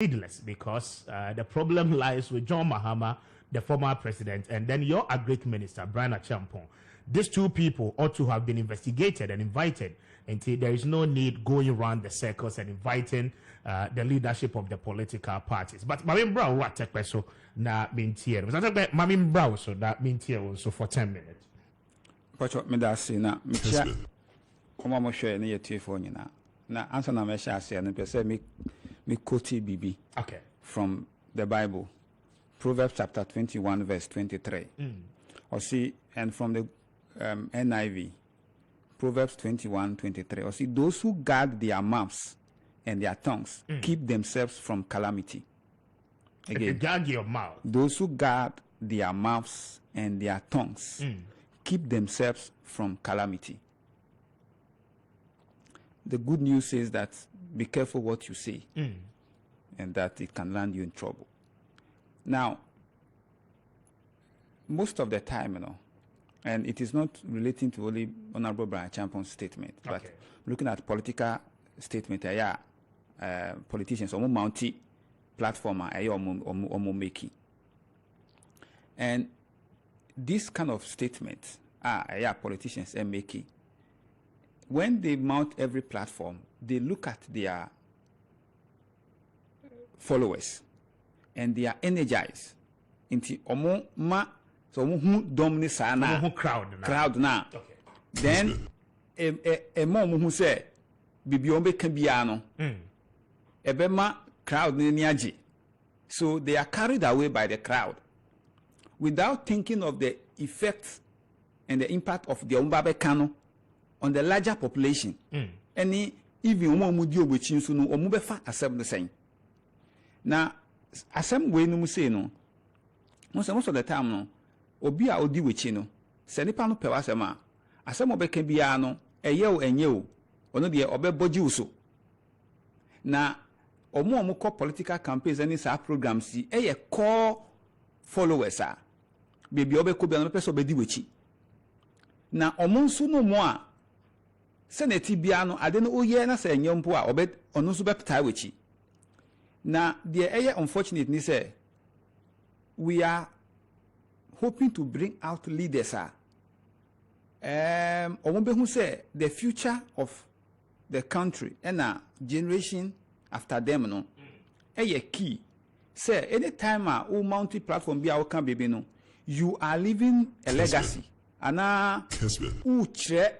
needless because the problem lies with John Mahama, the former president, and then your agric minister, Brian Achampong. These two people ought to have been investigated and invited until there is no need going around the circles and inviting the leadership of the political parties. But Mamin Brown, what take so na mintier. Was that Mamin Brown so that mintier also for 10 minutes. What me da say na me chia. Oma mo hwe na yetie fo nyina. Na answer na me sha ase na pese me quote BB. Okay. From the Bible. Proverbs chapter 21 verse 23. Or see, and from the NIV. Proverbs 21:23. Or see, those who guard their mouths and their tongues keep themselves from calamity. Again, if you guard your mouth. Those who guard their mouths and their tongues keep themselves from calamity. The good news is that be careful what you say, and that it can land you in trouble. Now, most of the time, you know, and it is not relating to only Honorable Brian Champong's statement, but looking at political statement, politicians, or mounty platform, or making. And this kind of statement, politicians are making. When they mount every platform, they look at their followers and they are energized into so who dominate sana crowd na. Then a mom who say bibiombe cambiano ebema crowd niaji. So they are carried away by the crowd without thinking of the effects and the impact of the Umbabe Kano on the larger population. Any even mudi obechin so no omubefa asem the same. Now asem we no say no. Most of the time no obi a odi wechi no se nipa no pe wasem a asem obeka bia no eye o enye o ono de obeboji uso. Na omo ko political campaigns and sa programs eye core followers a baby obeko bia no person obedi wechi. Na omo nso no mo a senate bia no ade no oye na se enye mpo a obed ono so bepta wechi. Na the eye unfortunate ni say we are hoping to bring out leaders who say the future of the country and a generation after them no a key say anytime a multi platform be our can baby no you are leaving a legacy ana uche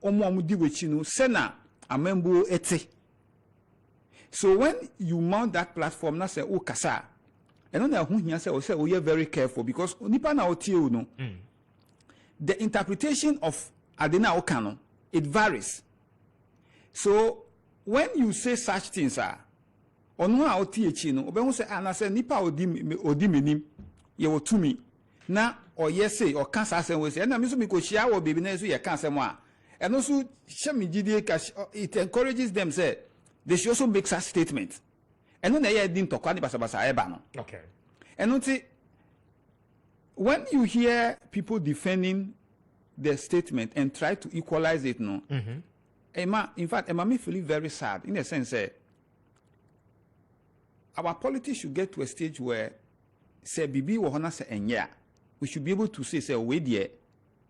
omudi wechi no sena amembo ete. So when you mount that platform na say o kasa and on who here say oh you're very careful because nipa na otie no the interpretation of adena okano it varies. So when you say such things onu a otie chi no obe hu say na say nipa odi menim ye wo tumi na oye say o kan asem we say na me so me ko hia wo baby na so ye kan asem a and also it encourages them say they should also make such statements. And when they didn't talk okay. And when you hear people defending their statement and try to equalize it, no, in fact, Emma me feel very sad in the sense that our politics should get to a stage where say Bibi Wahona say enya, we should be able to say wait there,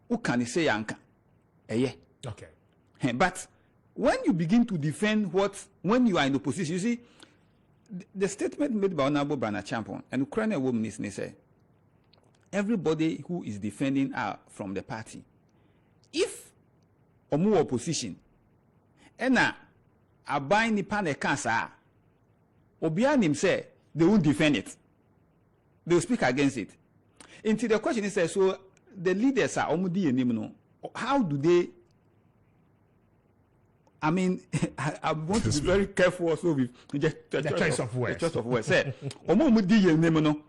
who can say yanka? Yeah. Okay. But when you begin to defend when you are in opposition, you see, the statement made by Honorable Brian Achampong and Ukrainian woman is say, everybody who is defending from the party, if omu opposition, and a buying the pan cancer, Obianim say they won't defend it. They will speak against it. Until the question is, so the leaders are omudi and how do they? I mean, I want to be very careful also with the choice of words. The choice of words. Say, omo mudi ye name no.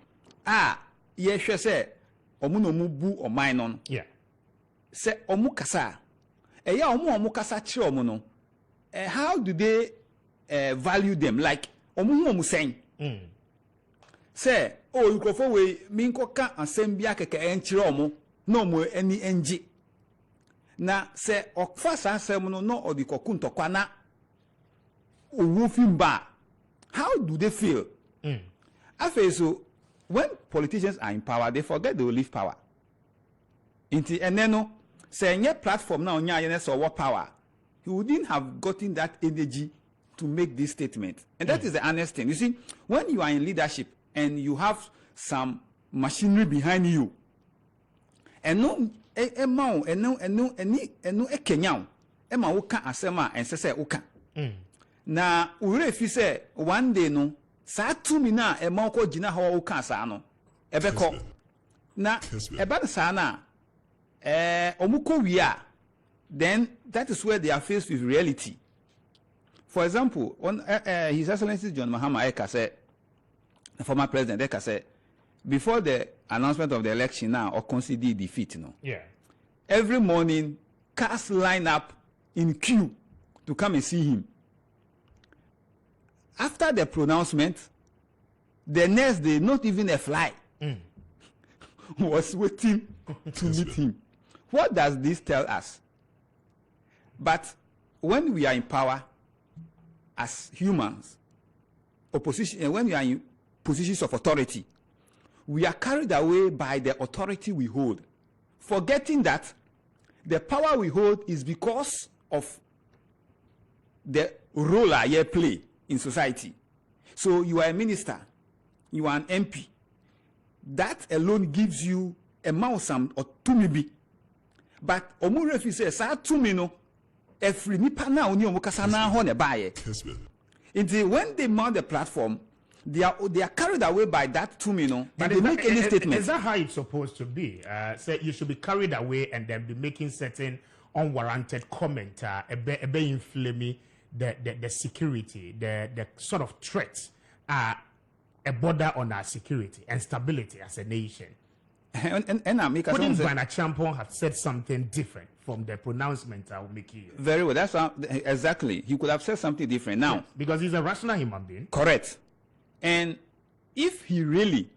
Ye hwe say, omo no mu bu o man no. Yeah. Say omo kasa. Ya omo kasa kire omo no. How do they value them? Like omo saying. Say, you go for we min ko kan asem bia keke en kire omo. No mo any enji. Na se okfa sansem no no odikoku ntokwa na owufimba how do they feel? I feel so when politicians are in power, they forget they will leave power. And then no, say any platform now or power, he wouldn't have gotten that energy to make this statement. And that is the honest thing. You see, when you are in leadership and you have some machinery behind you, and no Kenyao, Emma Uka Asema and Sese Uka. Na ure fi say one day no sa tumi na e ma ko gina ho Uka sa no ebeko na eba sa na omuko wi a, then that is where they are faced with reality. For example, His Excellency John Mahama Eka said, the former president Eka said, before the announcement of the election now or consider defeat, every morning cars line up in queue to come and see him. After the pronouncement, the next day, not even a fly was waiting to meet him. What does this tell us? But when we are in power as humans, opposition, and when we are in positions of authority, we are carried away by the authority we hold, forgetting that the power we hold is because of the role I play in society. So you are a minister, you are an MP. That alone gives you a mousam or two maybe. But Omurefi says, "Sa two no, every nipa na oni omukasa na ho ne baye." Until when they mount the platform, they are carried away by that 2 million. But they make any statement. Is that how it's supposed to be? Say you should be carried away and then be making certain unwarranted comment, inflaming the security, the sort of threats, a border on our security and stability as a nation. And couldn't Brian Achampong have said something different from the pronouncement I will make here? Very well. That's exactly. He could have said something different now. Yes, because he's a rational human being. Correct. And if he really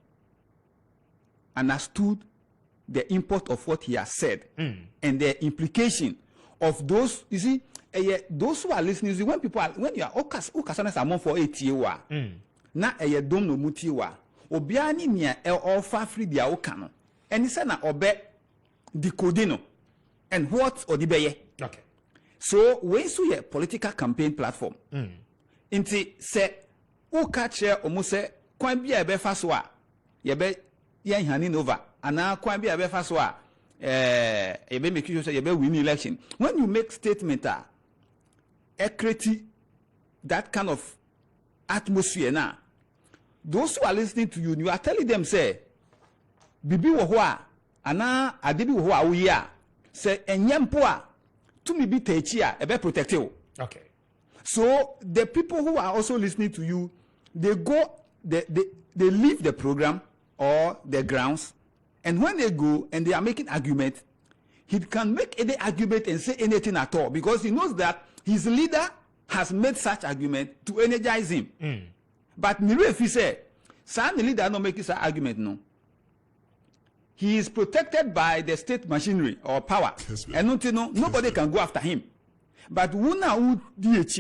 understood the import of what he has said and the implication of those, you see, those who are listening, you see, when you are okasanas among for 8 years, na dom no mutiwa, obiani niya all free dia okano, and he said na obe decodino, and what or the beye. Okay. So when so a political campaign platform, inti se. Who catch here almost say, "Kwan bi ebe faswa, yebe yan handing over, and now kwan bi ebe faswa, yebe make sure say yebe win election." When you make statement create that kind of atmosphere now, those who are listening to you, you are telling them say, "Bibi wo ho a, ana adebi wo ho a wo ya, say enyempo a, tumi bi techi a ebe protect you." Okay. So the people who are also listening to you, they leave the program or the grounds, and when they go and they are making argument, he can make any argument and say anything at all because he knows that his leader has made such argument to energize him. But if he say, "San the leader not making such argument," no, he is protected by the state machinery or power, and nobody can go after him. But wuna who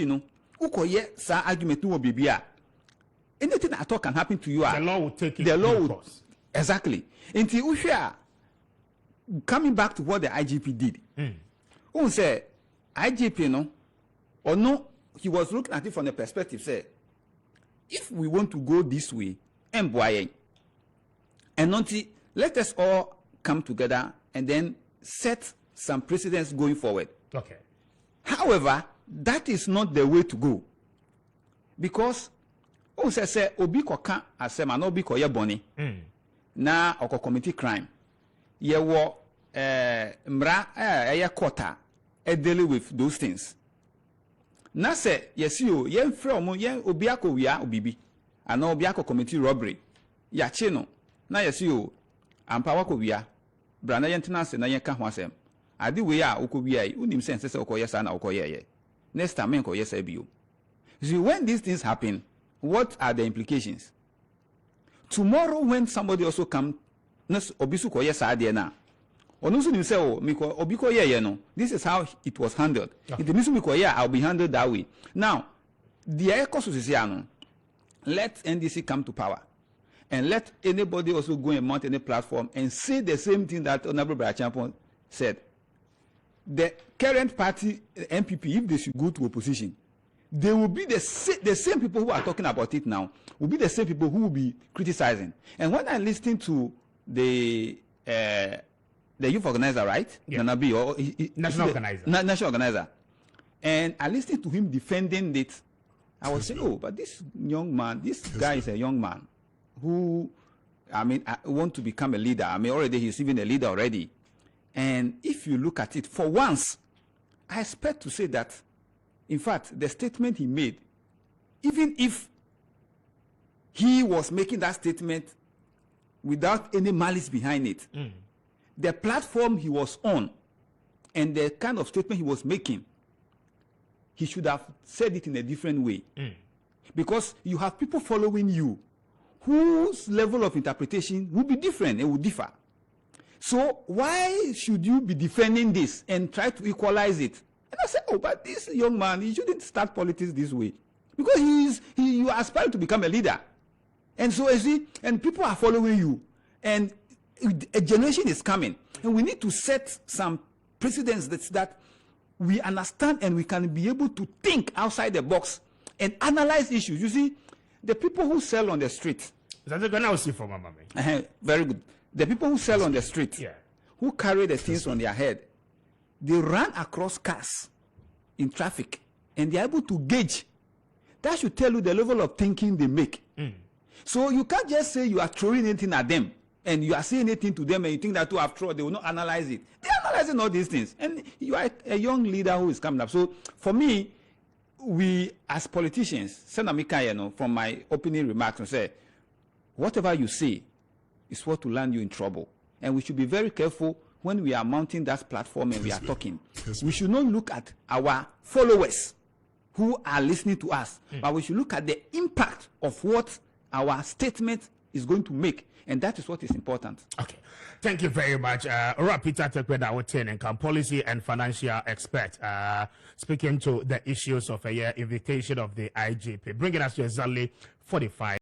no ukoye sa argument no bibia. Anything at all can happen to you. The law will take it. The law will exactly. Until Ushia coming back to what the IGP did. Who say IGP no or no, he was looking at it from the perspective, say, if we want to go this way, and until let us all come together and then set some precedents going forward. Okay. However, that is not the way to go. Because say obi koka asema na obi koye boni na oko committee crime ye wo mra kota deal with those things. Na say yes you ye mfre omo ye obi akowia obibi ana obi committee robbery ya che no na yes you ampa wakowia brana ye ntena se na ye ka ho asem ade we a okowia yi unim sense se okoye sa na okoye ye next time enko yes ebio. See, when these things happen, what are the implications? Tomorrow, when somebody also comes, obisu koye sa ade na onusu nim se o miko obiko ye no, this is how it was handled. It means miko I'll be handled that way. Now the ecosus is here no, let NDC come to power. And let anybody also go and mount any platform and say the same thing that Honorable Brian Champon said. The current party, MPP, if they should go to opposition, they will be the same people who are talking about it now, will be the same people who will be criticizing. And when I listen to the youth organizer, right? Yeah. Nanabi, or national organizer. National organizer. And I listened to him defending it. I was saying, oh, but this young man, this guy is a young man who, I want to become a leader. Already he's even a leader already. And if you look at it, for once, I expect to say that, in fact, the statement he made, even if he was making that statement without any malice behind it, the platform he was on and the kind of statement he was making, he should have said it in a different way. Because you have people following you whose level of interpretation will be different and will differ. So why should you be defending this and try to equalize it? And I said, oh, but this young man, he shouldn't start politics this way. Because you aspire to become a leader. And so, you see, and people are following you. And a generation is coming. And we need to set some precedents that we understand and we can be able to think outside the box and analyze issues. You see, the people who sell on the street. That's a good see from Mama. Very good. The people who sell on the street, who carry the things on their head, they run across cars in traffic and they're able to gauge. That should tell you the level of thinking they make. So you can't just say you are throwing anything at them and you are saying anything to them and you think that after all they will not analyze it. They're analyzing all these things. And you are a young leader who is coming up. So for me, we as politicians, Senamika, from my opening remarks, and say, whatever you say is what will land you in trouble. And we should be very careful when we are mounting that platform and we are talking. We should not look at our followers who are listening to us, but we should look at the impact of what our statement is going to make. And that is what is important. Okay. Thank you very much. Peter Tekweda, our tenant, policy and financial expert, speaking to the issues of a invitation of the IGP, bringing us to exactly 45.